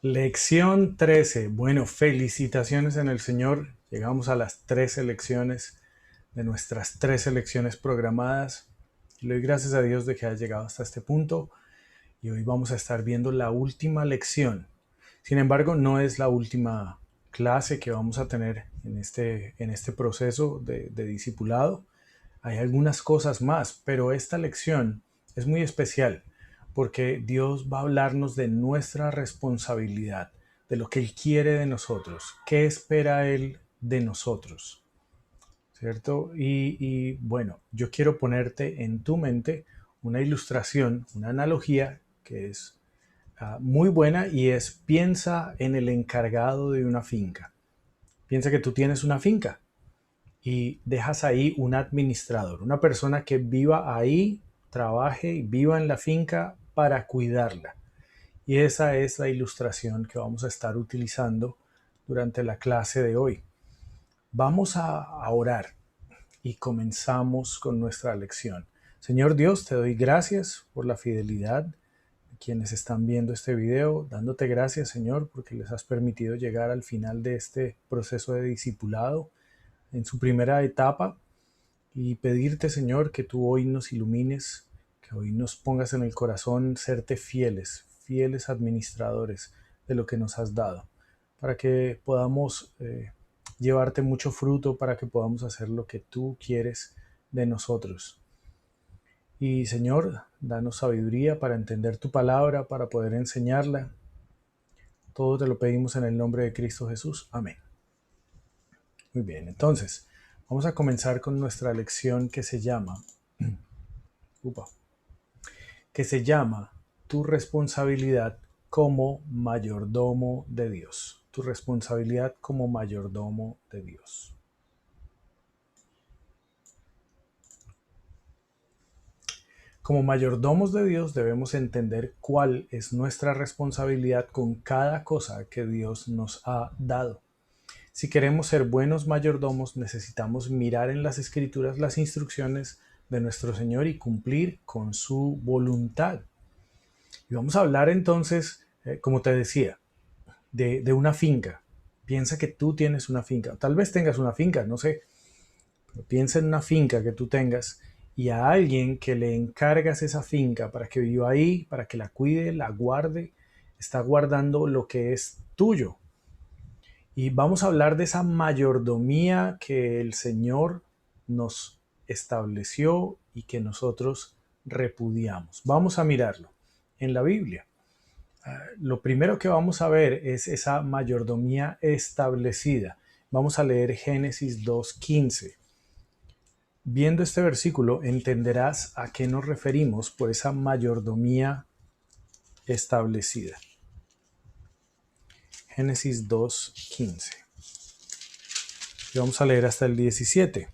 Lección 13. Bueno, felicitaciones en el Señor. Llegamos a las 13 lecciones de nuestras 13 lecciones programadas. Le doy gracias a Dios de que haya llegado hasta este punto y hoy vamos a estar viendo la última lección. Sin embargo, no es la última clase que vamos a tener en este proceso de discipulado. Hay algunas cosas más, pero esta lección es muy especial porque Dios va a hablarnos de nuestra responsabilidad, de lo que Él quiere de nosotros, qué espera Él de nosotros, ¿cierto? Y bueno, yo quiero ponerte en tu mente una ilustración, una analogía que es muy buena y es piensa en el encargado de una finca. Piensa que tú tienes una finca y dejas ahí un administrador, una persona que viva ahí, trabaje y viva en la finca para cuidarla. Y esa es la ilustración que vamos a estar utilizando durante la clase de hoy. Vamos a orar y comenzamos con nuestra lección. Señor Dios, te doy gracias por la fidelidad de quienes están viendo este video, dándote gracias, Señor, porque les has permitido llegar al final de este proceso de discipulado en su primera etapa y pedirte, Señor, que tú hoy nos ilumines, que hoy nos pongas en el corazón serte fieles, fieles administradores de lo que nos has dado, para que podamos llevarte mucho fruto, para que podamos hacer lo que tú quieres de nosotros. Y Señor, danos sabiduría para entender tu palabra, para poder enseñarla. Todo te lo pedimos en el nombre de Cristo Jesús. Amén. Muy bien, entonces vamos a comenzar con nuestra lección upa, que se llama Tu responsabilidad como mayordomo de Dios. Tu responsabilidad como mayordomo de Dios. Como mayordomos de Dios debemos entender cuál es nuestra responsabilidad con cada cosa que Dios nos ha dado. Si queremos ser buenos mayordomos, necesitamos mirar en las Escrituras las instrucciones de nuestro Señor y cumplir con su voluntad. Y vamos a hablar entonces, como te decía, de una finca. Piensa que tú tienes una finca. Tal vez tengas una finca, no sé. Pero piensa en una finca que tú tengas y a alguien que le encargas esa finca para que viva ahí, para que la cuide, la guarde, está guardando lo que es tuyo. Y vamos a hablar de esa mayordomía que el Señor nos estableció y que nosotros repudiamos. Vamos a mirarlo en la Biblia. Lo primero que vamos a ver es esa mayordomía establecida. Vamos a leer Génesis 2:15. Viendo este versículo entenderás a qué nos referimos por esa mayordomía establecida. Génesis 2:15. Y vamos a leer hasta el 17.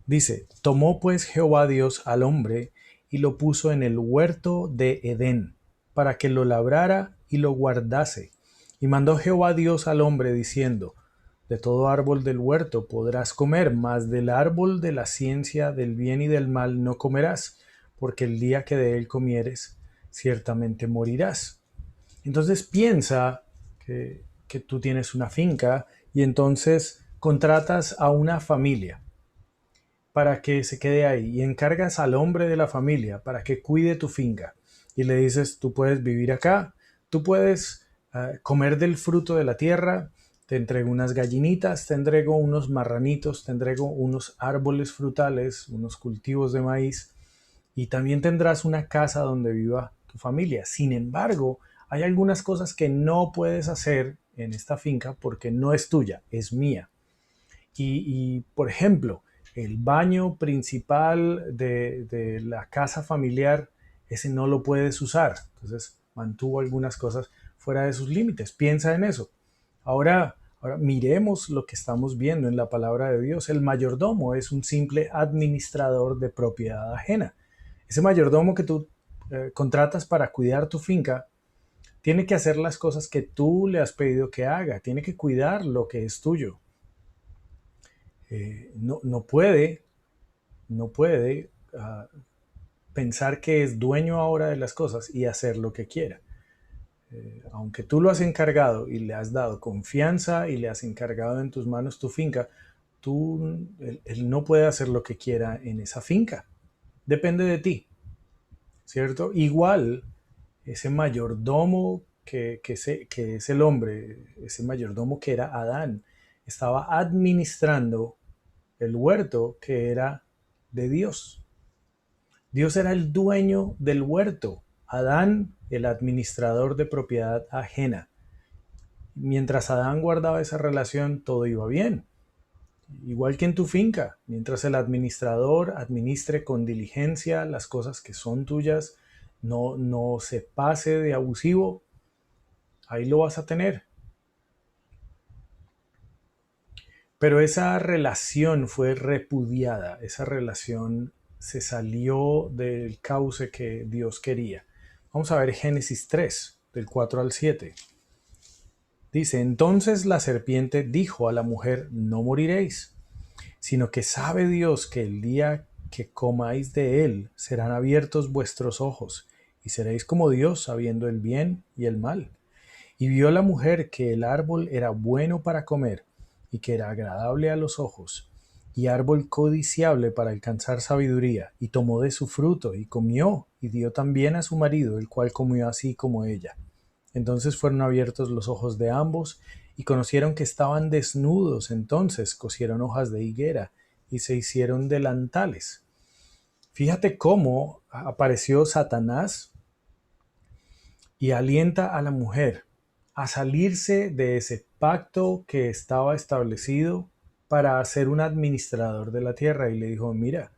Dice, tomó pues Jehová Dios al hombre y lo puso en el huerto de Edén, para que lo labrara y lo guardase. Y mandó Jehová Dios al hombre diciendo, de todo árbol del huerto podrás comer, mas del árbol de la ciencia del bien y del mal no comerás, porque el día que de él comieres, ciertamente morirás. Entonces piensa que tú tienes una finca y entonces contratas a una familia para que se quede ahí y encargas al hombre de la familia para que cuide tu finca y le dices, tú puedes vivir acá, tú puedes comer del fruto de la tierra, te entrego unas gallinitas, te entrego unos marranitos, te entrego unos árboles frutales, unos cultivos de maíz y también tendrás una casa donde viva tu familia. Sin embargo, hay algunas cosas que no puedes hacer en esta finca porque no es tuya, es mía. Por ejemplo, el baño principal de la casa familiar, ese no lo puedes usar. Entonces mantuvo algunas cosas fuera de sus límites. Piensa en eso. Ahora miremos lo que estamos viendo en la palabra de Dios. El mayordomo es un simple administrador de propiedad ajena. Ese mayordomo que tú contratas para cuidar tu finca tiene que hacer las cosas que tú le has pedido que haga. Tiene que cuidar lo que es tuyo. No puede pensar que es dueño ahora de las cosas y hacer lo que quiera. Aunque tú lo has encargado y le has dado confianza y le has encargado en tus manos tu finca, él no puede hacer lo que quiera en esa finca. Depende de ti, ¿cierto? Igual, ese mayordomo que es el hombre, ese mayordomo que era Adán, estaba administrando el huerto que era de Dios. Dios era el dueño del huerto, Adán el administrador de propiedad ajena. Mientras Adán guardaba esa relación, todo iba bien. Igual que en tu finca, mientras el administrador administre con diligencia las cosas que son tuyas, no se pase de abusivo, ahí lo vas a tener. Pero esa relación fue repudiada, esa relación se salió del cauce que Dios quería. Vamos a ver Génesis 3, del 4 al 7. Dice, entonces la serpiente dijo a la mujer, no moriréis, sino que sabe Dios que el día que comáis de él serán abiertos vuestros ojos, y seréis como Dios, sabiendo el bien y el mal. Y vio la mujer que el árbol era bueno para comer, y que era agradable a los ojos, y árbol codiciable para alcanzar sabiduría, y tomó de su fruto, y comió, y dio también a su marido, el cual comió así como ella. Entonces fueron abiertos los ojos de ambos, y conocieron que estaban desnudos. Entonces cosieron hojas de higuera, y se hicieron delantales. Fíjate cómo apareció Satanás y alienta a la mujer a salirse de ese pacto que estaba establecido para ser un administrador de la tierra. Y le dijo, mira,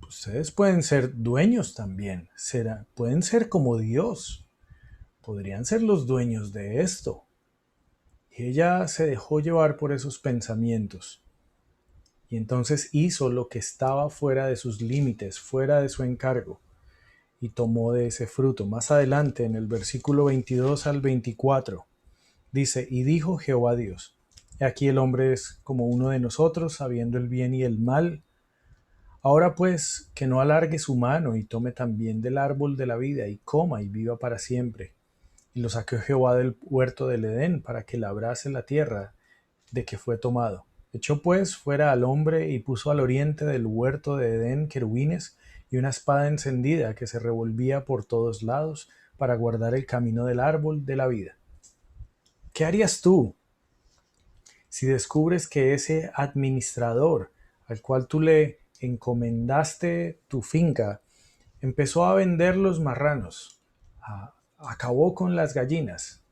ustedes pueden ser dueños también, pueden ser como Dios, podrían ser los dueños de esto. Y ella se dejó llevar por esos pensamientos. Y entonces hizo lo que estaba fuera de sus límites, fuera de su encargo, y tomó de ese fruto. Más adelante, en el versículo 22 al 24, dice, y dijo Jehová Dios, he aquí el hombre es como uno de nosotros, sabiendo el bien y el mal. Ahora pues, que no alargue su mano y tome también del árbol de la vida y coma y viva para siempre. Y lo sacó Jehová del huerto del Edén para que labrase la tierra de que fue tomado. Echó pues fuera al hombre y puso al oriente del huerto de Edén querubines y una espada encendida que se revolvía por todos lados para guardar el camino del árbol de la vida. ¿Qué harías tú si descubres que ese administrador al cual tú le encomendaste tu finca empezó a vender los marranos, acabó con las gallinas,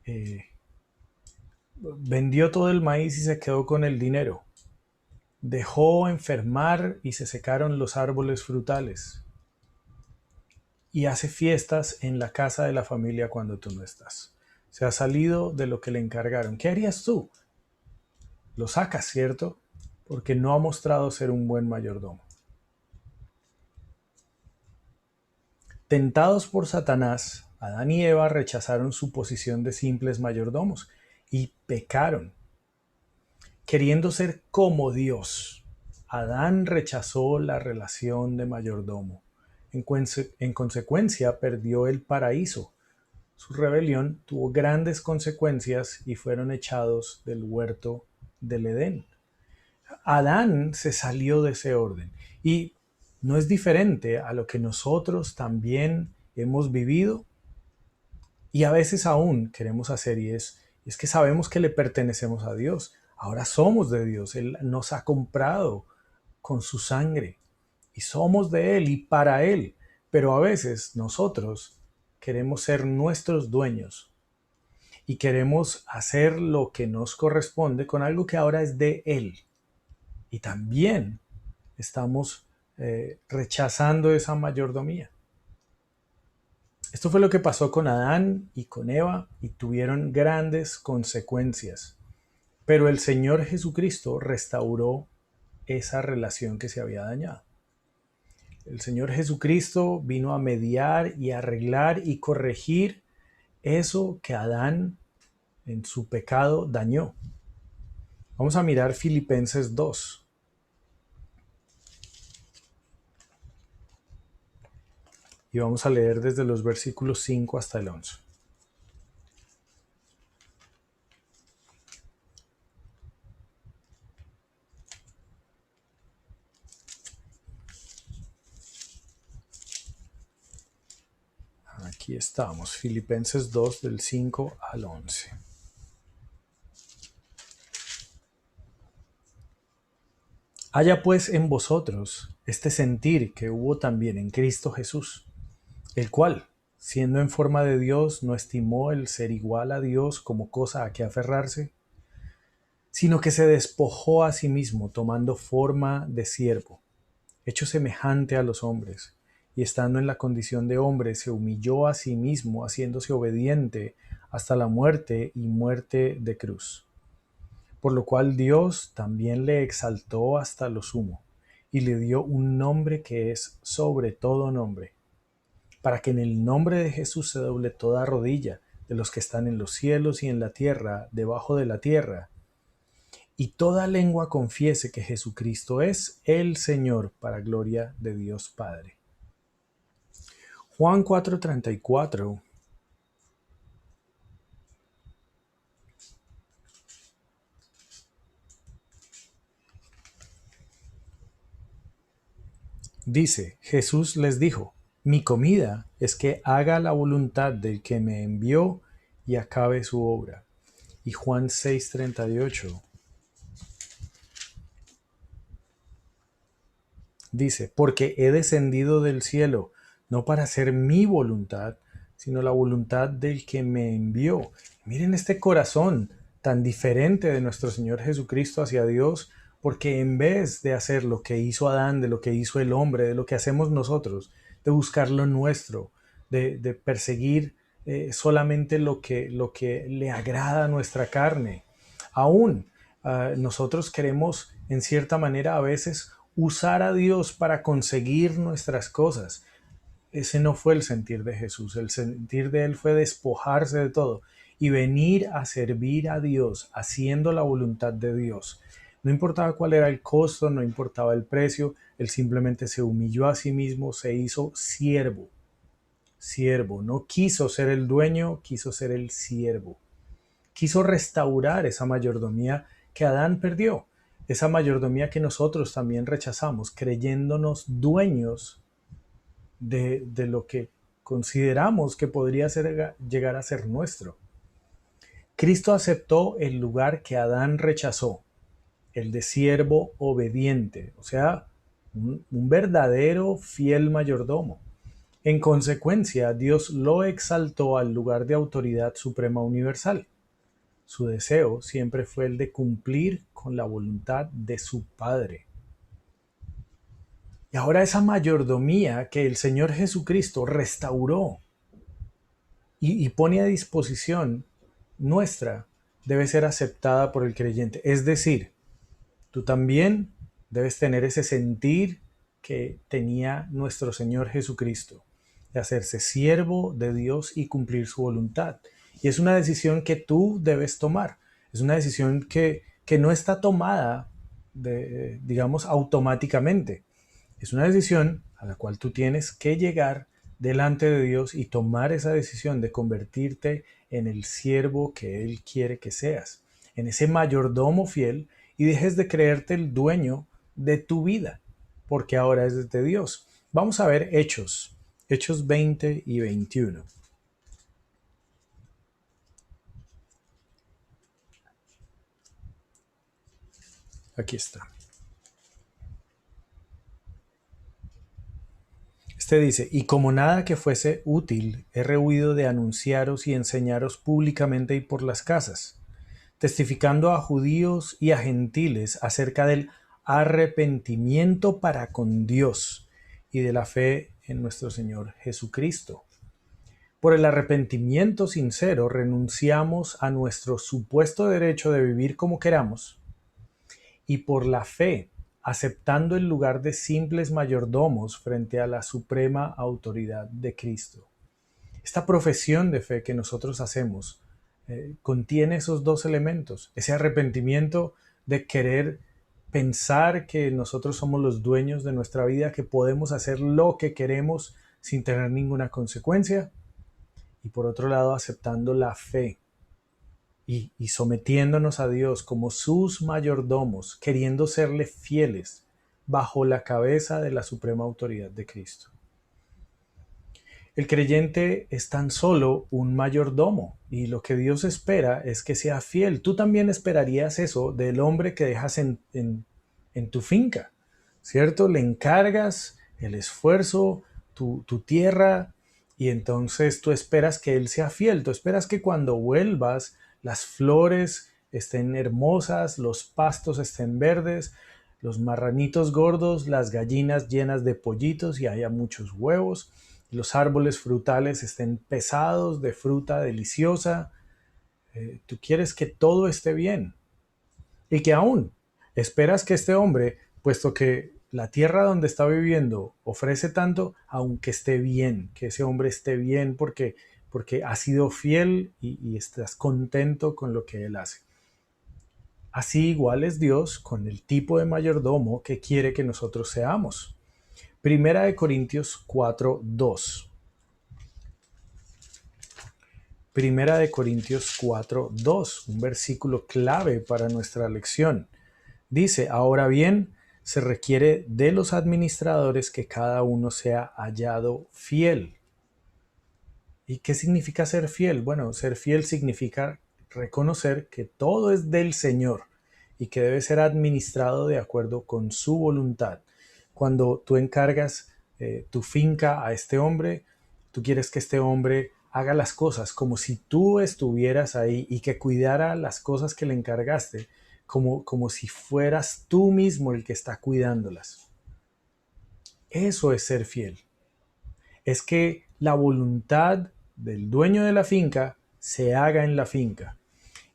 eh, vendió todo el maíz y se quedó con el dinero, dejó enfermar y se secaron los árboles frutales, y hace fiestas en la casa de la familia cuando tú no estás? Se ha salido de lo que le encargaron. ¿Qué harías tú? Lo sacas, ¿cierto? Porque no ha mostrado ser un buen mayordomo. Tentados por Satanás, Adán y Eva rechazaron su posición de simples mayordomos y pecaron, queriendo ser como Dios. Adán rechazó la relación de mayordomo. En consecuencia, perdió el paraíso. Su rebelión tuvo grandes consecuencias y fueron echados del huerto del Edén. Adán se salió de ese orden y no es diferente a lo que nosotros también hemos vivido y a veces aún queremos hacer, y es que sabemos que le pertenecemos a Dios. Ahora somos de Dios. Él nos ha comprado con su sangre y somos de Él y para Él. Pero a veces nosotros queremos ser nuestros dueños y queremos hacer lo que nos corresponde con algo que ahora es de Él. Y también estamos rechazando esa mayordomía. Esto fue lo que pasó con Adán y con Eva y tuvieron grandes consecuencias. Pero el Señor Jesucristo restauró esa relación que se había dañado. El Señor Jesucristo vino a mediar y arreglar y corregir eso que Adán en su pecado dañó. Vamos a mirar Filipenses 2. y vamos a leer desde los versículos 5 hasta el 11. Aquí estamos, Filipenses 2 del 5 al 11. Haya pues en vosotros este sentir que hubo también en Cristo Jesús, el cual, siendo en forma de Dios, no estimó el ser igual a Dios como cosa a que aferrarse, sino que se despojó a sí mismo, tomando forma de siervo, hecho semejante a los hombres, y estando en la condición de hombre, se humilló a sí mismo, haciéndose obediente hasta la muerte y muerte de cruz. Por lo cual Dios también le exaltó hasta lo sumo, y le dio un nombre que es sobre todo nombre, para que en el nombre de Jesús se doble toda rodilla, de los que están en los cielos y en la tierra, debajo de la tierra, y toda lengua confiese que Jesucristo es el Señor, para gloria de Dios Padre. Juan 4:34 dice, Jesús les dijo, mi comida es que haga la voluntad del que me envió y acabe su obra. Y Juan 6:38 dice, porque he descendido del cielo, no para hacer mi voluntad, sino la voluntad del que me envió. Miren este corazón tan diferente de nuestro Señor Jesucristo hacia Dios, porque en vez de hacer lo que hizo Adán, de lo que hizo el hombre, de lo que hacemos nosotros, de buscar lo nuestro, de perseguir solamente lo que le agrada a nuestra carne, aún nosotros queremos en cierta manera a veces usar a Dios para conseguir nuestras cosas. Ese no fue el sentir de Jesús. El sentir de él fue despojarse de todo y venir a servir a Dios, haciendo la voluntad de Dios. No importaba cuál era el costo, no importaba el precio, él simplemente se humilló a sí mismo, se hizo siervo. Siervo, no quiso ser el dueño, quiso ser el siervo. Quiso restaurar esa mayordomía que Adán perdió, esa mayordomía que nosotros también rechazamos, creyéndonos dueños de lo que consideramos que podría llegar a ser nuestro. Cristo aceptó el lugar que Adán rechazó, el de siervo obediente, o sea, un verdadero fiel mayordomo. En consecuencia, Dios lo exaltó al lugar de autoridad suprema universal. Su deseo siempre fue el de cumplir con la voluntad de su Padre. Y ahora esa mayordomía que el Señor Jesucristo restauró y pone a disposición nuestra, debe ser aceptada por el creyente. Es decir, tú también debes tener ese sentir que tenía nuestro Señor Jesucristo, de hacerse siervo de Dios y cumplir su voluntad. Y es una decisión que tú debes tomar. Es una decisión que no está tomada, digamos, automáticamente. Es una decisión a la cual tú tienes que llegar delante de Dios y tomar esa decisión de convertirte en el siervo que Él quiere que seas, en ese mayordomo fiel, y dejes de creerte el dueño de tu vida, porque ahora es de Dios. Vamos a ver Hechos 20 y 21. Aquí está. Este dice, y como nada que fuese útil, he rehuido de anunciaros y enseñaros públicamente y por las casas, testificando a judíos y a gentiles acerca del arrepentimiento para con Dios y de la fe en nuestro Señor Jesucristo. Por el arrepentimiento sincero renunciamos a nuestro supuesto derecho de vivir como queramos, y por la fe, aceptando el lugar de simples mayordomos frente a la suprema autoridad de Cristo. Esta profesión de fe que nosotros hacemos contiene esos dos elementos, ese arrepentimiento de querer pensar que nosotros somos los dueños de nuestra vida, que podemos hacer lo que queremos sin tener ninguna consecuencia, y por otro lado aceptando la fe y sometiéndonos a Dios como sus mayordomos, queriendo serle fieles bajo la cabeza de la suprema autoridad de Cristo. El creyente es tan solo un mayordomo y lo que Dios espera es que sea fiel. Tú también esperarías eso del hombre que dejas en tu finca, ¿cierto? Le encargas el esfuerzo, tu tierra, y entonces tú esperas que él sea fiel. Tú esperas que cuando vuelvas las flores estén hermosas, los pastos estén verdes, los marranitos gordos, las gallinas llenas de pollitos y haya muchos huevos, los árboles frutales estén pesados de fruta deliciosa. Tú quieres que todo esté bien y que aún esperas que este hombre, puesto que la tierra donde está viviendo ofrece tanto, aunque esté bien, que ese hombre esté bien porque ha sido fiel y estás contento con lo que él hace. Así igual es Dios con el tipo de mayordomo que quiere que nosotros seamos. Primera de Corintios 4:2. Primera de Corintios 4:2, un versículo clave para nuestra lección. Dice, ahora bien, se requiere de los administradores que cada uno sea hallado fiel. ¿Y qué significa ser fiel? Bueno, ser fiel significa reconocer que todo es del Señor y que debe ser administrado de acuerdo con su voluntad. Cuando tú encargas tu finca a este hombre, tú quieres que este hombre haga las cosas como si tú estuvieras ahí y que cuidara las cosas que le encargaste, como si fueras tú mismo el que está cuidándolas. Eso es ser fiel. Es que la voluntad del dueño de la finca se haga en la finca.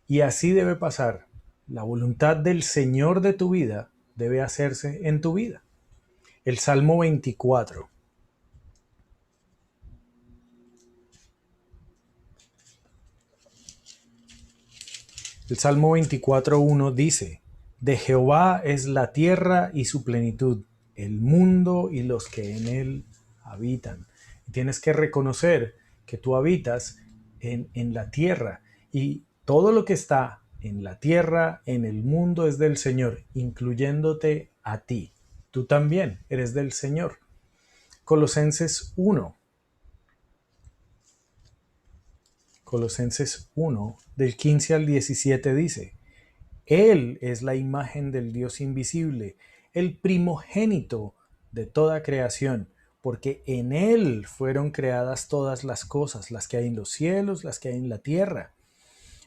Y así debe pasar. La voluntad del Señor de tu vida debe hacerse en tu vida. El Salmo 24. El Salmo 24:1 dice, de Jehová es la tierra y su plenitud, el mundo y los que en él habitan. Y tienes que reconocer que tú habitas en la tierra y todo lo que está en la tierra, en el mundo es del Señor, incluyéndote a ti. Tú también eres del Señor. Colosenses 1. Colosenses 1, del 15 al 17 dice, Él es la imagen del Dios invisible, el primogénito de toda creación, porque en Él fueron creadas todas las cosas, las que hay en los cielos, las que hay en la tierra,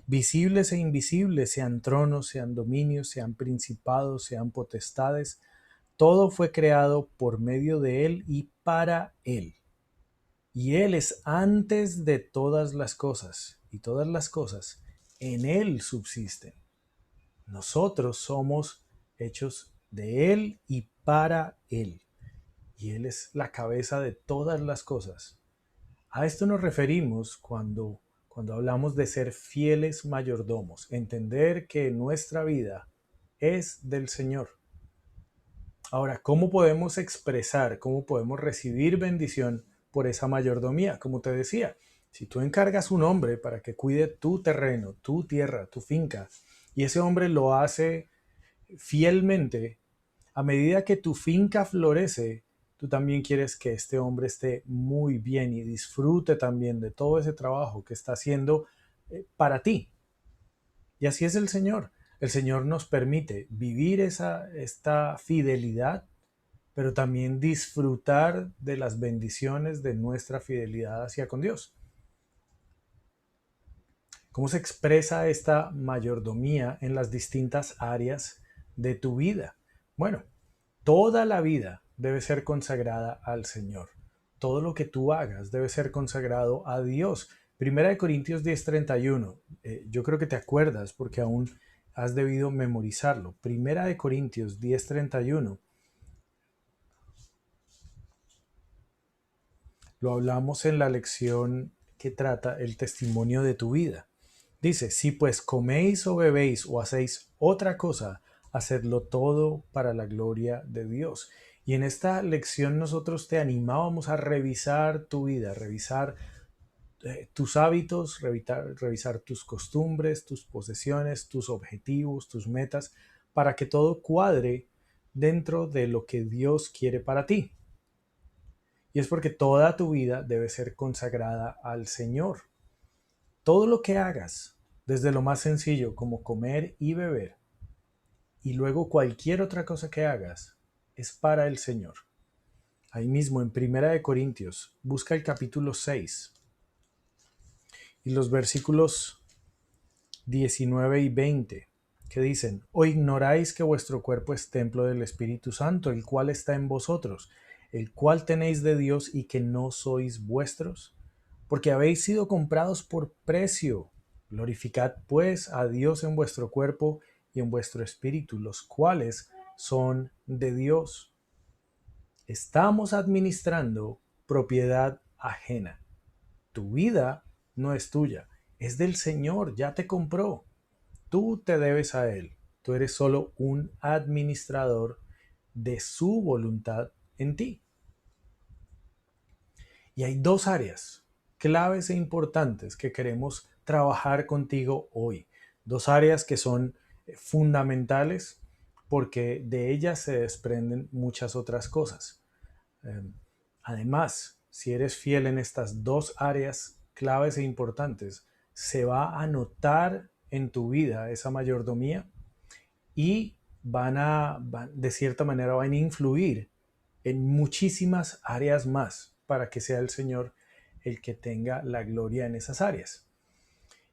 visibles e invisibles, sean tronos, sean dominios, sean principados, sean potestades, todo fue creado por medio de Él y para Él. Y Él es antes de todas las cosas, y todas las cosas en Él subsisten. Nosotros somos hechos de Él y para Él. Y Él es la cabeza de todas las cosas. A esto nos referimos cuando hablamos de ser fieles mayordomos. Entender que nuestra vida es del Señor. Ahora, ¿cómo podemos expresar, cómo podemos recibir bendición por esa mayordomía? Como te decía, si tú encargas un hombre para que cuide tu terreno, tu tierra, tu finca, y ese hombre lo hace fielmente, a medida que tu finca florece, tú también quieres que este hombre esté muy bien y disfrute también de todo ese trabajo que está haciendo para ti. Y así es el Señor. El Señor nos permite vivir esta fidelidad, pero también disfrutar de las bendiciones de nuestra fidelidad hacia con Dios. ¿Cómo se expresa esta mayordomía en las distintas áreas de tu vida? Bueno, toda la vida debe ser consagrada al Señor. Todo lo que tú hagas debe ser consagrado a Dios. Primera de Corintios 10:31. Yo creo que te acuerdas porque aún has debido memorizarlo. Primera de Corintios 10:31. Lo hablamos en la lección que trata el testimonio de tu vida. Dice, si pues coméis o bebéis o hacéis otra cosa, hacedlo todo para la gloria de Dios. Y en esta lección nosotros te animábamos a revisar tu vida, revisar tus hábitos, revisar tus costumbres, tus posesiones, tus objetivos, tus metas, para que todo cuadre dentro de lo que Dios quiere para ti. Y es porque toda tu vida debe ser consagrada al Señor. Todo lo que hagas, desde lo más sencillo como comer y beber, y luego cualquier otra cosa que hagas, es para el Señor. Ahí mismo en Primera de Corintios, busca el capítulo 6 y los versículos 19 y 20, que dicen: ¿O ignoráis que vuestro cuerpo es templo del Espíritu Santo, el cual está en vosotros, el cual tenéis de Dios, y que no sois vuestros? Porque habéis sido comprados por precio. Glorificad pues a Dios en vuestro cuerpo y en vuestro espíritu, los cuales son de Dios. Estamos administrando propiedad ajena. Tu vida no es tuya, es del Señor, ya te compró. Tú te debes a Él. Tú eres solo un administrador de su voluntad en ti. Y hay dos áreas claves e importantes que queremos trabajar contigo hoy. Dos áreas que son fundamentales porque de ellas se desprenden muchas otras cosas. Además, si eres fiel en estas dos áreas claves e importantes, se va a notar en tu vida esa mayordomía y de cierta manera, van a influir en muchísimas áreas más para que sea el Señor el que tenga la gloria en esas áreas.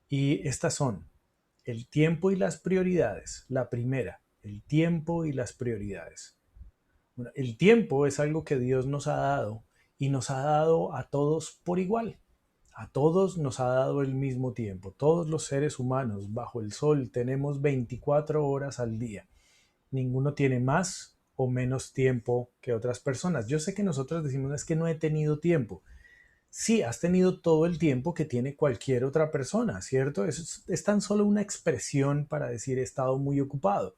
Y estas son el tiempo y las prioridades. La primera, el tiempo y las prioridades. Bueno, el tiempo es algo que Dios nos ha dado y nos ha dado a todos por igual. A todos nos ha dado el mismo tiempo. Todos los seres humanos bajo el sol tenemos 24 horas al día. Ninguno tiene más o menos tiempo que otras personas. Yo sé que nosotros decimos: es que no he tenido tiempo. Sí, has tenido todo el tiempo que tiene cualquier otra persona, ¿cierto? Es tan solo una expresión para decir he estado muy ocupado,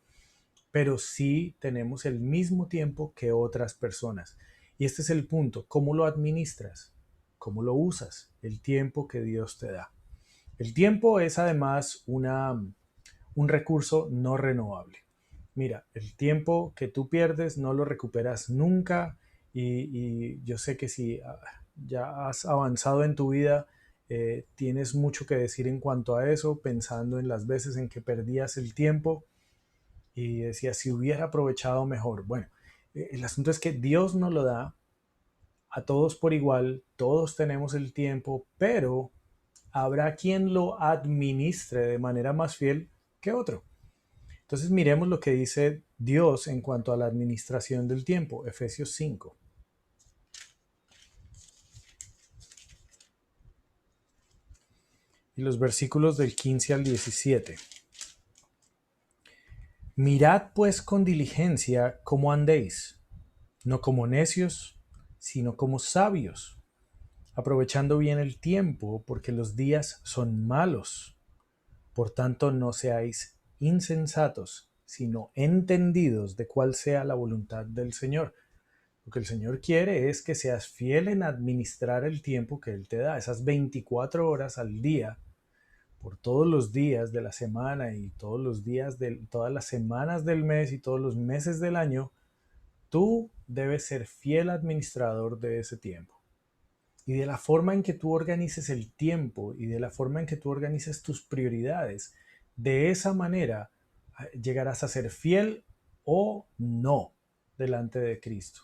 pero sí tenemos el mismo tiempo que otras personas. Y este es el punto: ¿cómo lo administras? ¿Cómo lo usas? El tiempo que Dios te da. El tiempo es además un recurso no renovable. Mira, el tiempo que tú pierdes no lo recuperas nunca, y yo sé que si ya has avanzado en tu vida, tienes mucho que decir en cuanto a eso, pensando en las veces en que perdías el tiempo y decías: si hubiera aprovechado mejor. Bueno, el asunto es que Dios nos lo da a todos por igual, todos tenemos el tiempo, pero habrá quien lo administre de manera más fiel que otro. Entonces miremos lo que dice Dios en cuanto a la administración del tiempo. Efesios 5. Y los versículos del 15 al 17. Mirad pues con diligencia cómo andéis, no como necios, sino como sabios, aprovechando bien el tiempo, porque los días son malos. Por tanto, no seáis insensatos, sino entendidos de cuál sea la voluntad del Señor. Lo que el Señor quiere es que seas fiel en administrar el tiempo que Él te da, esas 24 horas al día, por todos los días de la semana y todos los días de todas las semanas del mes y todos los meses del año. Tú debes ser fiel administrador de ese tiempo. Y de la forma en que tú organices el tiempo y de la forma en que tú organices tus prioridades, de esa manera llegarás a ser fiel o no delante de Cristo.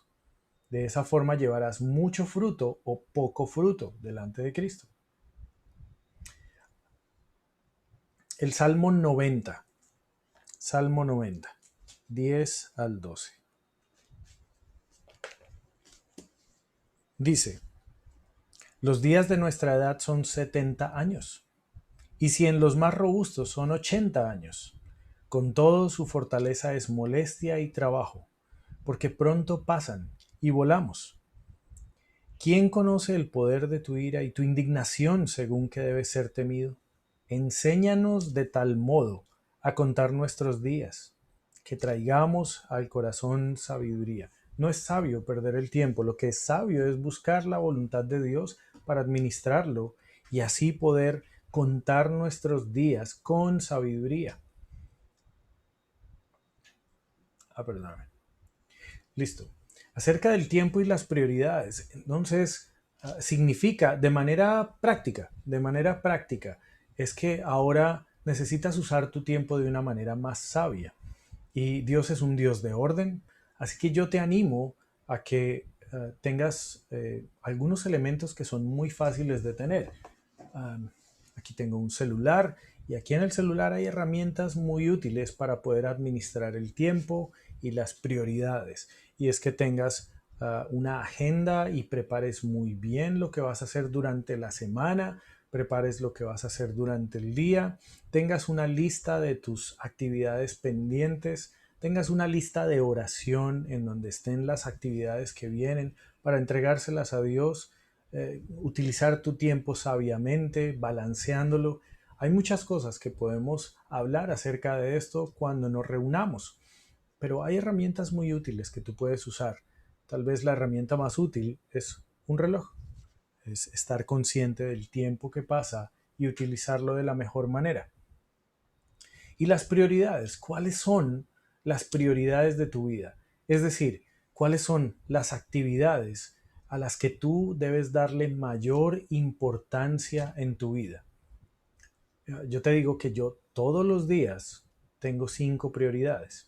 De esa forma llevarás mucho fruto o poco fruto delante de Cristo. El Salmo 90. Salmo 90, 10 al 12. Dice: los días de nuestra edad son 70 años, y si en los más robustos son 80 años. Con todo, su fortaleza es molestia y trabajo, porque pronto pasan y volamos. ¿Quién conoce el poder de tu ira y tu indignación según que debe ser temido? Enséñanos de tal modo a contar nuestros días, que traigamos al corazón sabiduría. No es sabio perder el tiempo, lo que es sabio es buscar la voluntad de Dios para administrarlo y así poder contar nuestros días con sabiduría. Perdóname. Listo. Acerca del tiempo y las prioridades. Entonces, significa de manera práctica, es que ahora necesitas usar tu tiempo de una manera más sabia. Y Dios es un Dios de orden, así que yo te animo a que tengas algunos elementos que son muy fáciles de tener. Um, Aquí tengo un celular y aquí en el celular hay herramientas muy útiles para poder administrar el tiempo y las prioridades. Y es que tengas una agenda y prepares muy bien lo que vas a hacer durante la semana, prepares lo que vas a hacer durante el día, tengas una lista de tus actividades pendientes, tengas una lista de oración en donde estén las actividades que vienen para entregárselas a Dios, utilizar tu tiempo sabiamente, balanceándolo. Hay muchas cosas que podemos hablar acerca de esto cuando nos reunamos, pero hay herramientas muy útiles que tú puedes usar. Tal vez la herramienta más útil es un reloj, es estar consciente del tiempo que pasa y utilizarlo de la mejor manera. Y las prioridades, ¿cuáles son las prioridades de tu vida? Es decir, ¿cuáles son las actividades a las que tú debes darle mayor importancia en tu vida? Yo te digo que yo todos los días tengo 5 prioridades.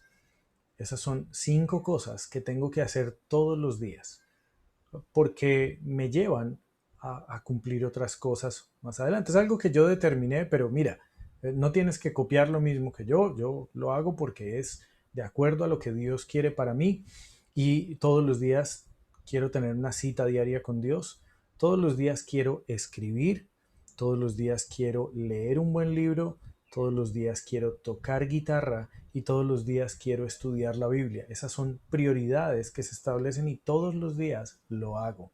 Esas son 5 cosas que tengo que hacer todos los días porque me llevan a cumplir otras cosas más adelante. Es algo que yo determiné, pero mira, no tienes que copiar lo mismo que yo lo hago porque es de acuerdo a lo que Dios quiere para mí y todos los días quiero tener una cita diaria con Dios, todos los días quiero escribir, todos los días quiero leer un buen libro, todos los días quiero tocar guitarra y todos los días quiero estudiar la Biblia. Esas son prioridades que se establecen y todos los días lo hago.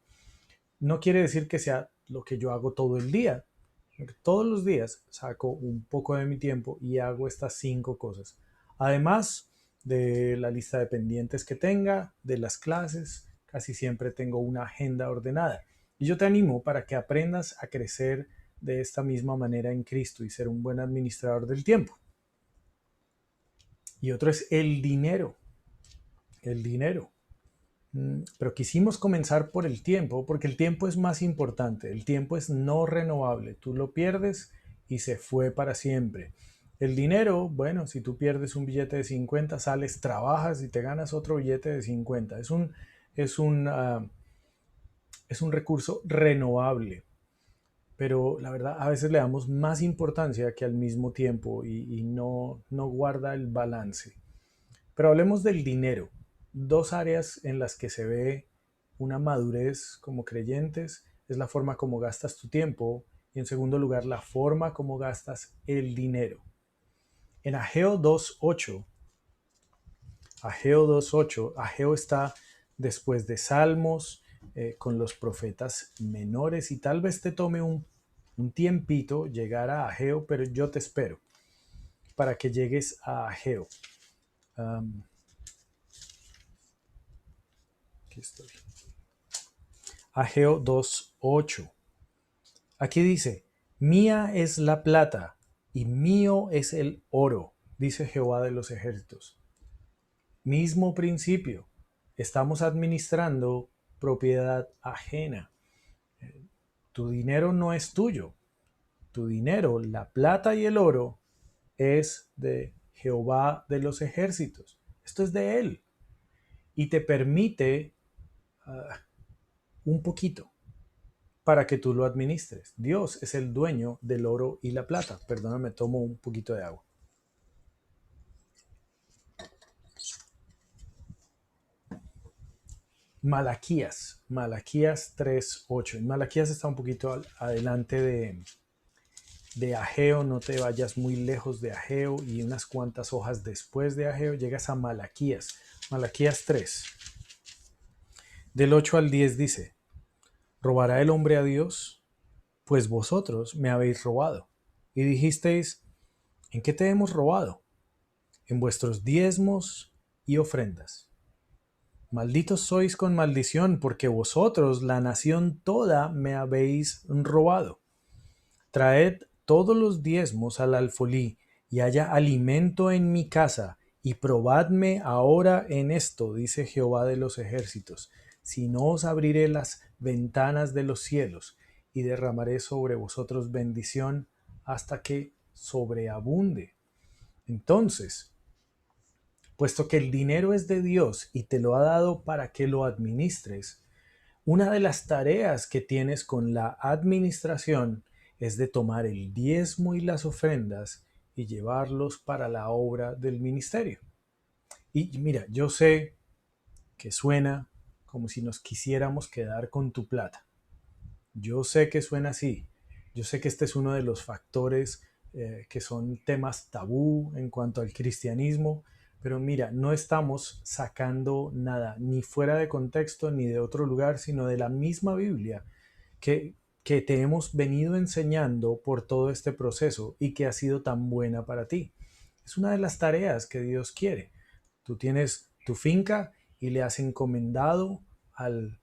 No quiere decir que sea lo que yo hago todo el día. Todos los días saco un poco de mi tiempo y hago estas 5 cosas. Además de la lista de pendientes que tenga, de las clases, casi siempre tengo una agenda ordenada. Y yo te animo para que aprendas a crecer de esta misma manera en Cristo y ser un buen administrador del tiempo. Y otro es el dinero. El dinero. Pero quisimos comenzar por el tiempo, porque el tiempo es más importante. El tiempo es no renovable. Tú lo pierdes y se fue para siempre. El dinero, bueno, si tú pierdes un billete de 50, sales, trabajas y te ganas otro billete de 50. Es un, uh, es un recurso renovable. Pero la verdad, a veces le damos más importancia que al mismo tiempo y no guarda el balance. Pero hablemos del dinero. 2 áreas en las que se ve una madurez como creyentes es la forma como gastas tu tiempo y en segundo lugar la forma como gastas el dinero. En Ageo 2.8, Ageo está después de Salmos con los profetas menores y tal vez te tome un tiempito llegar a Ageo, pero yo te espero para que llegues a Ageo. Aquí estoy. Ageo 2.8. Aquí dice, mía es la plata y mío es el oro, dice Jehová de los ejércitos. Mismo principio, estamos administrando propiedad ajena. Tu dinero no es tuyo. Tu dinero, la plata y el oro, es de Jehová de los ejércitos. Esto es de él. Y te permite un poquito para que tú lo administres. Dios es el dueño del oro y la plata. Perdóname, tomo un poquito de agua. Malaquías 3.8. Malaquías está un poquito adelante de Ageo, no te vayas muy lejos de Ageo y unas cuantas hojas después de Ageo llegas a Malaquías. Malaquías 3. Del 8 al 10 dice, ¿robará el hombre a Dios? Pues vosotros me habéis robado. Y dijisteis, ¿en qué te hemos robado? En vuestros diezmos y ofrendas. malditos sois con maldición, porque vosotros, la nación toda, me habéis robado. Traed todos los diezmos al alfolí, y haya alimento en mi casa, y probadme ahora en esto, dice Jehová de los ejércitos, si no os abriré las ventanas de los cielos, y derramaré sobre vosotros bendición hasta que sobreabunde. Entonces, puesto que el dinero es de Dios y te lo ha dado para que lo administres, una de las tareas que tienes con la administración es de tomar el diezmo y las ofrendas y llevarlos para la obra del ministerio. Y mira, yo sé que suena como si nos quisiéramos quedar con tu plata. Yo sé que suena así. Yo sé que este es uno de los factores que son temas tabú en cuanto al cristianismo, pero mira, no estamos sacando nada ni fuera de contexto ni de otro lugar, sino de la misma Biblia que, que te hemos venido enseñando por todo este proceso y que ha sido tan buena para ti. Es una de las tareas que Dios quiere. Tú tienes tu finca y le has encomendado al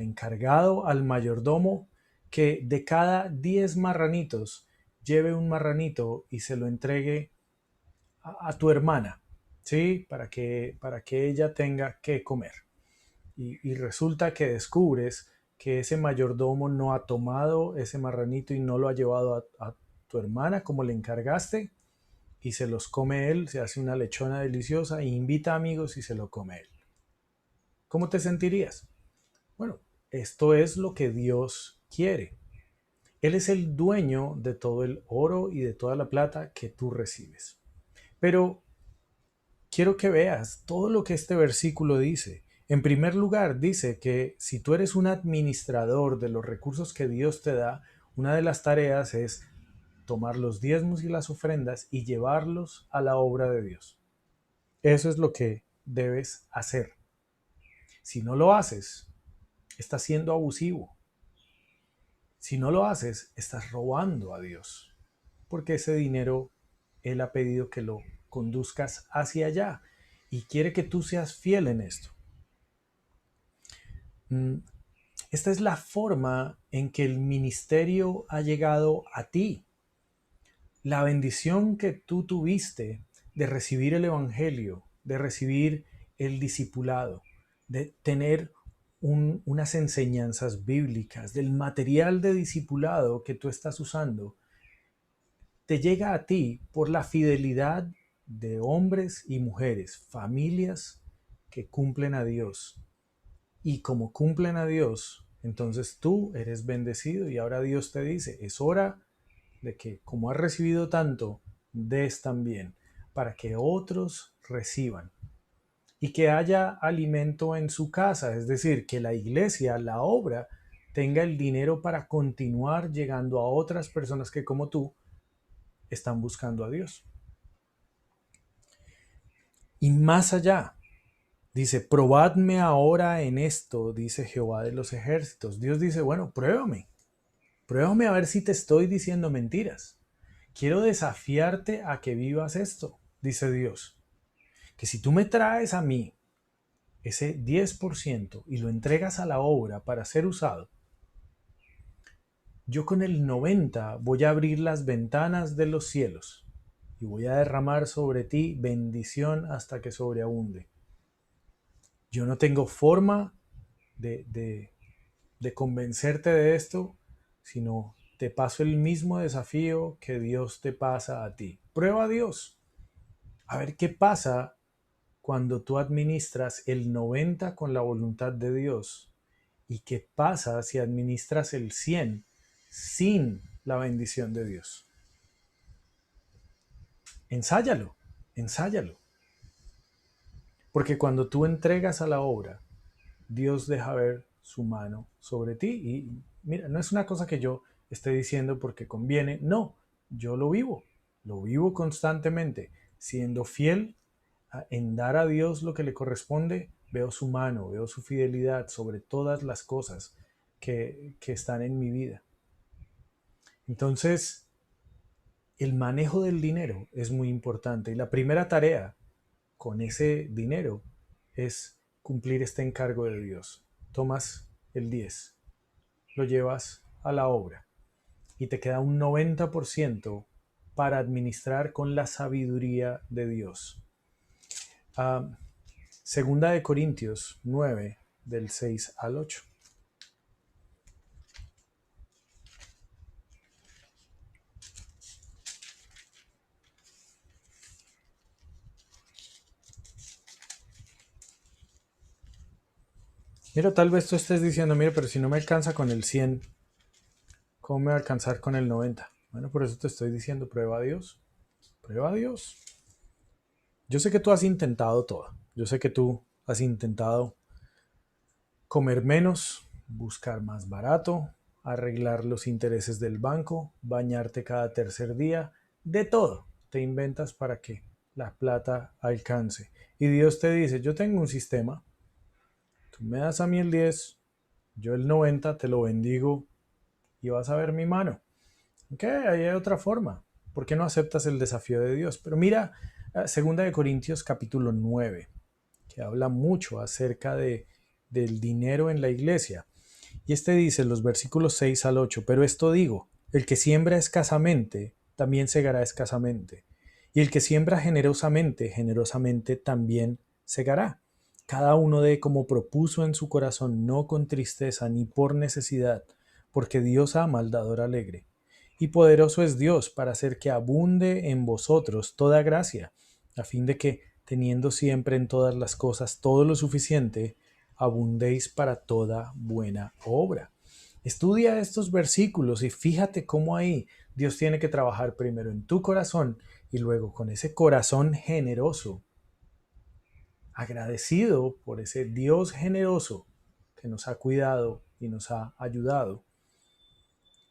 encargado, al mayordomo, que de cada 10 marranitos lleve un marranito y se lo entregue a tu hermana, ¿sí? Para que ella tenga que comer. Y resulta que descubres que ese mayordomo no ha tomado ese marranito y no lo ha llevado a tu hermana como le encargaste y se los come él, se hace una lechona deliciosa e invita amigos y se lo come él. ¿Cómo te sentirías? Bueno, esto es lo que Dios quiere. Él es el dueño de todo el oro y de toda la plata que tú recibes. Pero quiero que veas todo lo que este versículo dice. En primer lugar, dice que si tú eres un administrador de los recursos que Dios te da, una de las tareas es tomar los diezmos y las ofrendas y llevarlos a la obra de Dios. Eso es lo que debes hacer. Si no lo haces, estás siendo abusivo. Si no lo haces, estás robando a Dios, porque ese dinero Él ha pedido que lo conduzcas hacia allá y quiere que tú seas fiel en esto. Esta es la forma en que el ministerio ha llegado a ti. La bendición que tú tuviste de recibir el Evangelio, de recibir el discipulado, de tener unas enseñanzas bíblicas, del material de discipulado que tú estás usando, te llega a ti por la fidelidad de hombres y mujeres, familias que cumplen a Dios. Y como cumplen a Dios, entonces tú eres bendecido y ahora Dios te dice, es hora de que como has recibido tanto, des también, para que otros reciban y que haya alimento en su casa, es decir, que la iglesia, la obra, tenga el dinero para continuar llegando a otras personas que como tú están buscando a Dios. Y más allá, dice, probadme ahora en esto, dice Jehová de los ejércitos. Dios dice, bueno, pruébame a ver si te estoy diciendo mentiras. Quiero desafiarte a que vivas esto, dice Dios. Que si tú me traes a mí ese 10% y lo entregas a la obra para ser usado, yo con el 90% voy a abrir las ventanas de los cielos y voy a derramar sobre ti bendición hasta que sobreabunde. Yo no tengo forma de convencerte de esto, sino te paso el mismo desafío que Dios te pasa a ti. Prueba a Dios. A ver qué pasa cuando tú administras el 90 con la voluntad de Dios y qué pasa si administras el 100 sin la bendición de Dios. Ensáyalo, ensáyalo. Porque cuando tú entregas a la obra, Dios deja ver su mano sobre ti. Y mira, no es una cosa que yo esté diciendo porque conviene, no, yo lo vivo constantemente, siendo fiel en dar a Dios lo que le corresponde, veo su mano, veo su fidelidad sobre todas las cosas que están en mi vida. Entonces, el manejo del dinero es muy importante y la primera tarea con ese dinero es cumplir este encargo de Dios. Tomas el 10, lo llevas a la obra y te queda un 90% para administrar con la sabiduría de Dios. Ah, Segunda de Corintios 9, del 6 al 8. Mira, tal vez tú estés diciendo, mira, pero si no me alcanza con el 100, ¿cómo me va a alcanzar con el 90? Bueno, por eso te estoy diciendo, prueba a Dios. Prueba a Dios. Yo sé que tú has intentado todo. Yo sé que tú has intentado comer menos, buscar más barato, arreglar los intereses del banco, bañarte cada tercer día, de todo. Te inventas para que la plata alcance. Y Dios te dice, yo tengo un sistema, tú me das a mí el 10, yo el 90 te lo bendigo y vas a ver mi mano. Ok, ahí hay otra forma. ¿Por qué no aceptas el desafío de Dios? Pero mira, Segunda de Corintios capítulo 9, que habla mucho acerca del dinero en la iglesia. Y este dice en los versículos 6 al 8, pero esto digo, el que siembra escasamente, también segará escasamente. Y el que siembra generosamente, generosamente también segará. Cada uno dé como propuso en su corazón, no con tristeza ni por necesidad, porque Dios ama al dador alegre. Y poderoso es Dios para hacer que abunde en vosotros toda gracia, a fin de que, teniendo siempre en todas las cosas todo lo suficiente, abundéis para toda buena obra. Estudia estos versículos y fíjate cómo ahí Dios tiene que trabajar primero en tu corazón y luego con ese corazón generoso, agradecido por ese Dios generoso que nos ha cuidado y nos ha ayudado.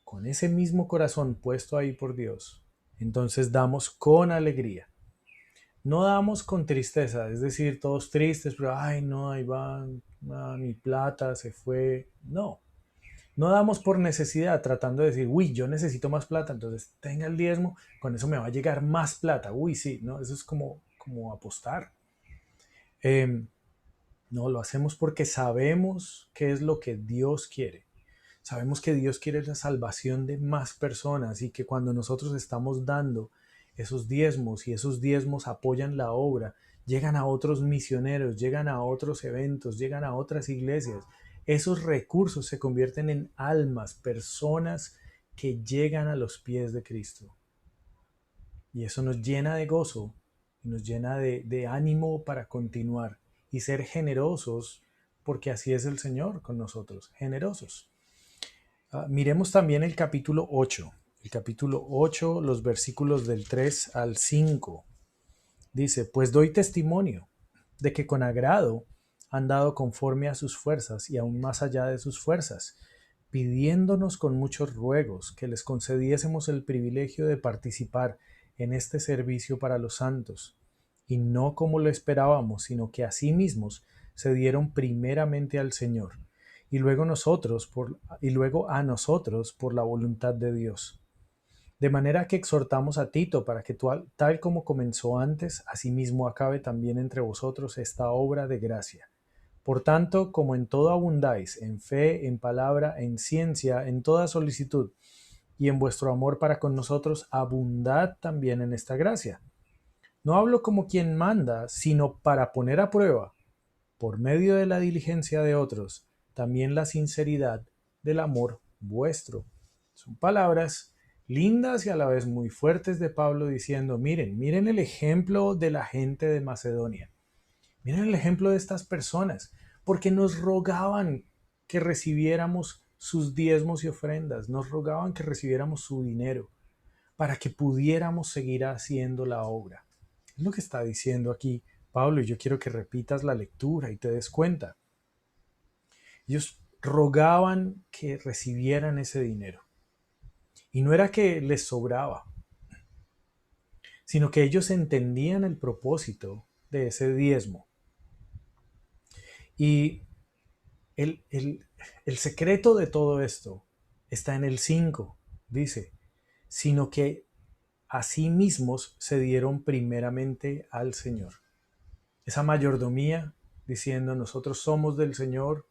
Con ese mismo corazón puesto ahí por Dios, entonces damos con alegría. No damos con tristeza, es decir, todos tristes, pero ay no, ahí va, mi plata se fue. No, no damos por necesidad tratando de decir, uy, yo necesito más plata, entonces tenga el diezmo, con eso me va a llegar más plata. Uy, sí, no, eso es como apostar. Eh, no, lo hacemos porque sabemos qué es lo que Dios quiere. Sabemos que Dios quiere la salvación de más personas y que cuando nosotros estamos dando esos diezmos y esos diezmos apoyan la obra, llegan a otros misioneros, llegan a otros eventos, llegan a otras iglesias. Esos recursos se convierten en almas, personas que llegan a los pies de Cristo. Y eso nos llena de gozo, nos llena de ánimo para continuar y ser generosos, porque así es el Señor con nosotros, generosos. Miremos también el capítulo 8. El capítulo 8, los versículos del 3 al 5. Dice, pues doy testimonio de que con agrado han dado conforme a sus fuerzas y aún más allá de sus fuerzas, pidiéndonos con muchos ruegos que les concediésemos el privilegio de participar en este servicio para los santos, y no como lo esperábamos, sino que a sí mismos se dieron primeramente al Señor, y luego a nosotros por la voluntad de Dios. De manera que exhortamos a Tito para que tal como comenzó antes, asimismo acabe también entre vosotros esta obra de gracia. Por tanto, como en todo abundáis, en fe, en palabra, en ciencia, en toda solicitud, y en vuestro amor para con nosotros, abundad también en esta gracia. No hablo como quien manda, sino para poner a prueba, por medio de la diligencia de otros, también la sinceridad del amor vuestro. Son palabras lindas y a la vez muy fuertes de Pablo diciendo, miren el ejemplo de la gente de Macedonia. Miren el ejemplo de estas personas, porque nos rogaban que recibiéramos sus diezmos y ofrendas, nos rogaban que recibiéramos su dinero para que pudiéramos seguir haciendo la obra. Es lo que está diciendo aquí Pablo, y yo quiero que repitas la lectura y te des cuenta. Ellos rogaban que recibieran ese dinero. Y no era que les sobraba, sino que ellos entendían el propósito de ese diezmo. Y el secreto de todo esto está en el 5. Dice, sino que a sí mismos se dieron primeramente al Señor. Esa mayordomía diciendo nosotros somos del Señor,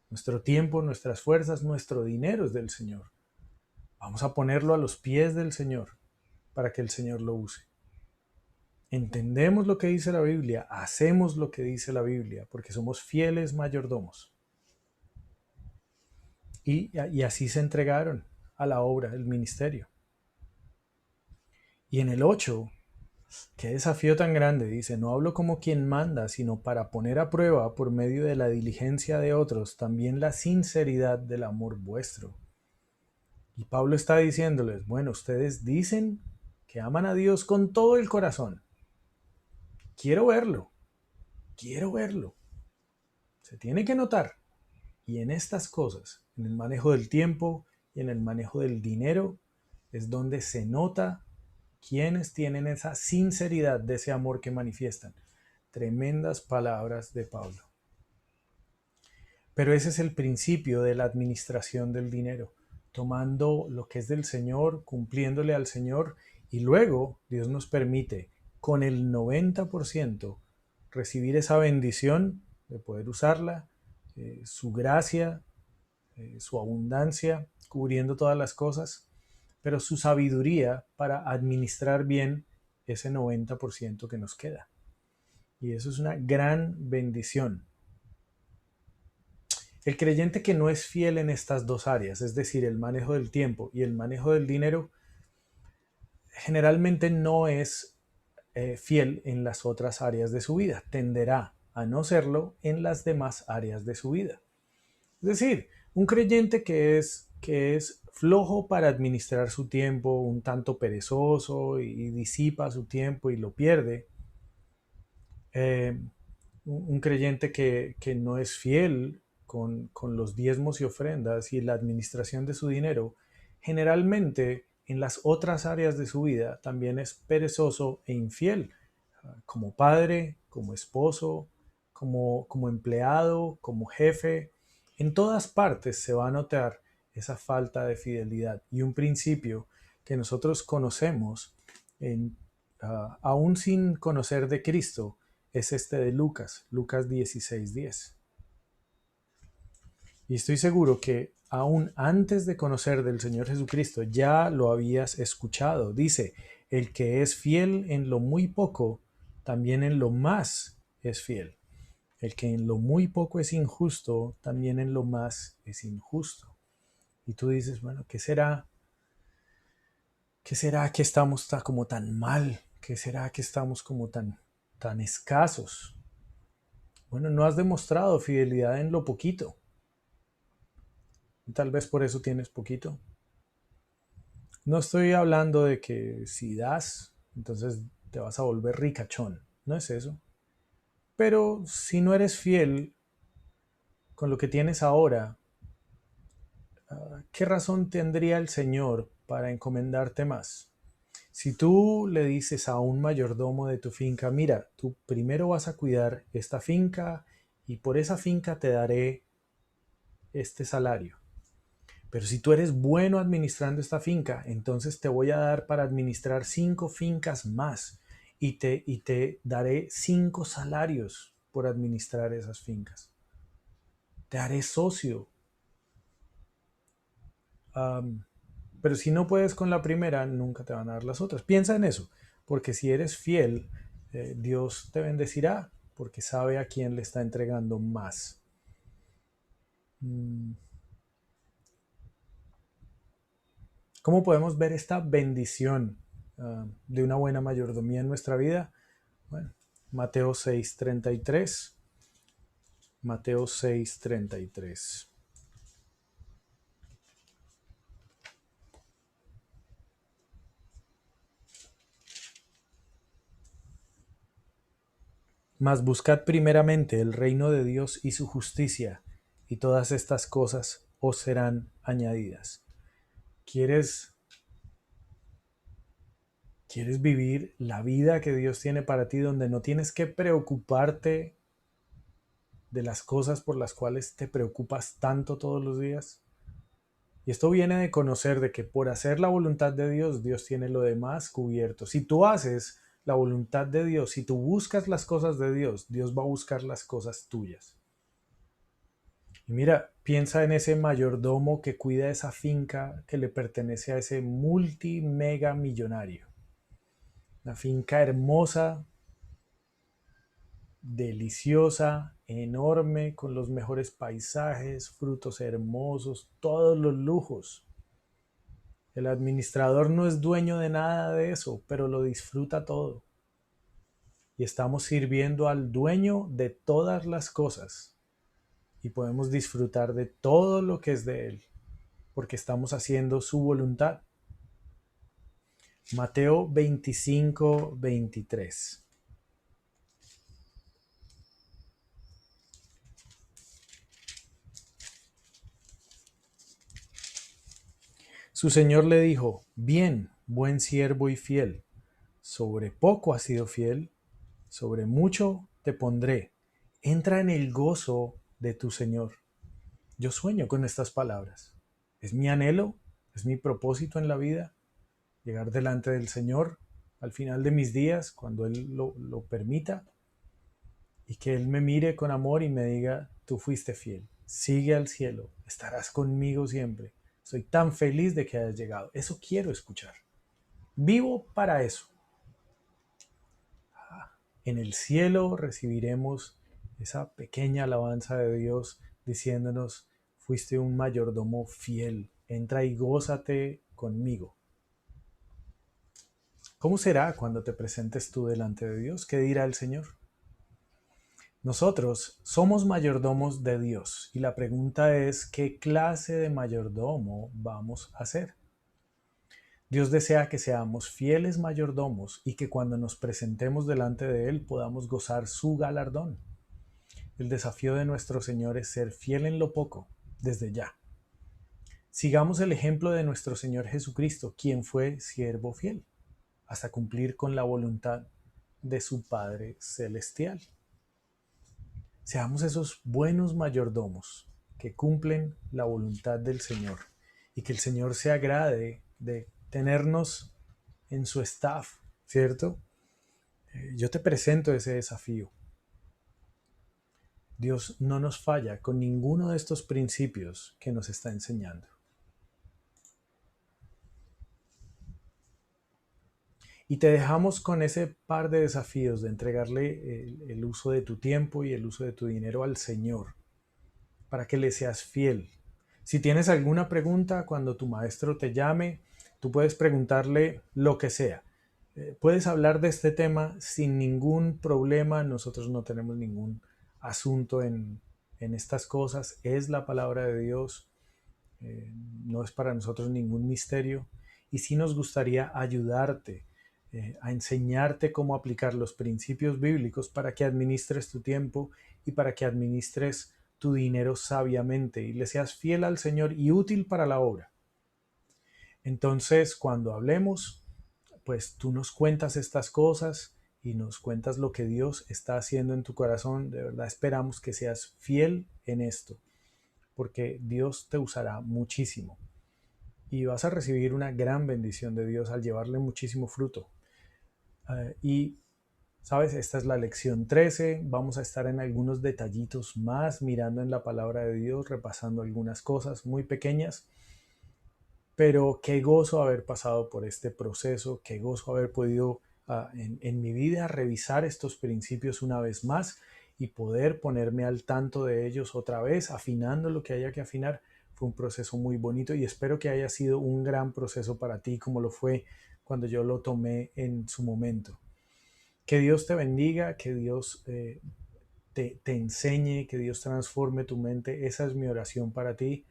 nuestro tiempo, nuestras fuerzas, nuestro dinero es del Señor. Vamos a ponerlo a los pies del Señor para que el Señor lo use. Entendemos lo que dice la Biblia, hacemos lo que dice la Biblia, porque somos fieles mayordomos. Y así se entregaron a la obra, el ministerio. Y en el 8, qué desafío tan grande, dice, no hablo como quien manda, sino para poner a prueba por medio de la diligencia de otros también la sinceridad del amor vuestro. Y Pablo está diciéndoles, bueno, ustedes dicen que aman a Dios con todo el corazón. Quiero verlo, quiero verlo. Se tiene que notar. Y en estas cosas, en el manejo del tiempo y en el manejo del dinero, es donde se nota quiénes tienen esa sinceridad de ese amor que manifiestan. Tremendas palabras de Pablo. Pero ese es el principio de la administración del dinero, tomando lo que es del Señor, cumpliéndole al Señor, y luego Dios nos permite con el 90% recibir esa bendición de poder usarla, su gracia, su abundancia, cubriendo todas las cosas, pero su sabiduría para administrar bien ese 90% que nos queda. Y eso es una gran bendición. El creyente que no es fiel en estas dos áreas, es decir, el manejo del tiempo y el manejo del dinero, generalmente no es fiel en las otras áreas de su vida. Tenderá a no serlo en las demás áreas de su vida. Es decir, un creyente que es flojo para administrar su tiempo, un tanto perezoso y disipa su tiempo y lo pierde. Un creyente que no es fiel con los diezmos y ofrendas y la administración de su dinero, generalmente en las otras áreas de su vida también es perezoso e infiel, como padre, como esposo, como empleado, como jefe. En todas partes se va a notar esa falta de fidelidad. Y un principio que nosotros conocemos, aún sin conocer de Cristo, es este de Lucas 16:10. Y estoy seguro que aún antes de conocer del Señor Jesucristo ya lo habías escuchado. Dice, el que es fiel en lo muy poco, también en lo más es fiel. El que en lo muy poco es injusto, también en lo más es injusto. Y tú dices, bueno, ¿qué será? ¿Qué será que estamos como tan mal? ¿Qué será que estamos como tan escasos? Bueno, no has demostrado fidelidad en lo poquito. Tal vez por eso tienes poquito. No estoy hablando de que si das, entonces te vas a volver ricachón. No es eso. Pero si no eres fiel con lo que tienes ahora, ¿qué razón tendría el Señor para encomendarte más? Si tú le dices a un mayordomo de tu finca, mira, tú primero vas a cuidar esta finca y por esa finca te daré este salario. Pero si tú eres bueno administrando esta finca, entonces te voy a dar para administrar 5 fincas más y te daré 5 salarios por administrar esas fincas. Te haré socio. Pero si no puedes con la primera, nunca te van a dar las otras. Piensa en eso, porque si eres fiel, Dios te bendecirá, porque sabe a quién le está entregando más. ¿Cómo podemos ver esta bendición de una buena mayordomía en nuestra vida? Bueno, Mateo 6:33. Mateo 6:33. Mas buscad primeramente el reino de Dios y su justicia, y todas estas cosas os serán añadidas. ¿Quieres vivir la vida que Dios tiene para ti, donde no tienes que preocuparte de las cosas por las cuales te preocupas tanto todos los días? Y esto viene de conocer de que por hacer la voluntad de Dios, Dios tiene lo demás cubierto. Si tú haces la voluntad de Dios, si tú buscas las cosas de Dios, Dios va a buscar las cosas tuyas. Y mira, piensa en ese mayordomo que cuida esa finca que le pertenece a ese multi-mega millonario. Una finca hermosa, deliciosa, enorme, con los mejores paisajes, frutos hermosos, todos los lujos. El administrador no es dueño de nada de eso, pero lo disfruta todo. Y estamos sirviendo al dueño de todas las cosas. Y podemos disfrutar de todo lo que es de Él, porque estamos haciendo su voluntad. Mateo 25:23. Su señor le dijo: bien, buen siervo y fiel. Sobre poco has sido fiel, sobre mucho te pondré. Entra en el gozo de tu Señor. Yo sueño con estas palabras. Es mi anhelo, es mi propósito en la vida, llegar delante del Señor al final de mis días, cuando Él lo permita, y que Él me mire con amor y me diga: tú fuiste fiel, sigue al cielo, estarás conmigo siempre. Soy tan feliz de que hayas llegado. Eso quiero escuchar. Vivo para eso. En el cielo recibiremos esa pequeña alabanza de Dios diciéndonos: fuiste un mayordomo fiel, entra y gózate conmigo. ¿Cómo será cuando te presentes tú delante de Dios? ¿Qué dirá el Señor? Nosotros somos mayordomos de Dios y la pregunta es: ¿qué clase de mayordomo vamos a ser? Dios desea que seamos fieles mayordomos y que cuando nos presentemos delante de Él podamos gozar su galardón. El desafío de nuestro Señor es ser fiel en lo poco, desde ya. Sigamos el ejemplo de nuestro Señor Jesucristo, quien fue siervo fiel, hasta cumplir con la voluntad de su Padre Celestial. Seamos esos buenos mayordomos que cumplen la voluntad del Señor y que el Señor se agrade de tenernos en su staff, ¿cierto? Yo te presento ese desafío. Dios no nos falla con ninguno de estos principios que nos está enseñando. Y te dejamos con ese par de desafíos de entregarle el uso de tu tiempo y el uso de tu dinero al Señor, para que le seas fiel. Si tienes alguna pregunta cuando tu maestro te llame, tú puedes preguntarle lo que sea. Puedes hablar de este tema sin ningún problema. Nosotros no tenemos ningún asunto en estas cosas. Es la palabra de Dios. No es para nosotros ningún misterio. Y sí nos gustaría ayudarte a enseñarte cómo aplicar los principios bíblicos para que administres tu tiempo y para que administres tu dinero sabiamente y le seas fiel al Señor y útil para la obra. Entonces, cuando hablemos, pues tú nos cuentas estas cosas y nos cuentas lo que Dios está haciendo en tu corazón. De verdad esperamos que seas fiel en esto, porque Dios te usará muchísimo y vas a recibir una gran bendición de Dios al llevarle muchísimo fruto. Y sabes, esta es la lección 13. Vamos a estar en algunos detallitos más, mirando en la palabra de Dios, repasando algunas cosas muy pequeñas. Pero qué gozo haber pasado por este proceso, qué gozo haber podido en mi vida revisar estos principios una vez más y poder ponerme al tanto de ellos otra vez, afinando lo que haya que afinar. Fue un proceso muy bonito y espero que haya sido un gran proceso para ti, como lo fue cuando yo lo tomé en su momento. Que Dios te bendiga, que Dios te enseñe, que Dios transforme tu mente. Esa es mi oración para ti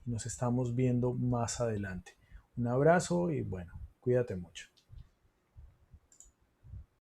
y nos estamos viendo más adelante. Un abrazo y bueno, cuídate mucho.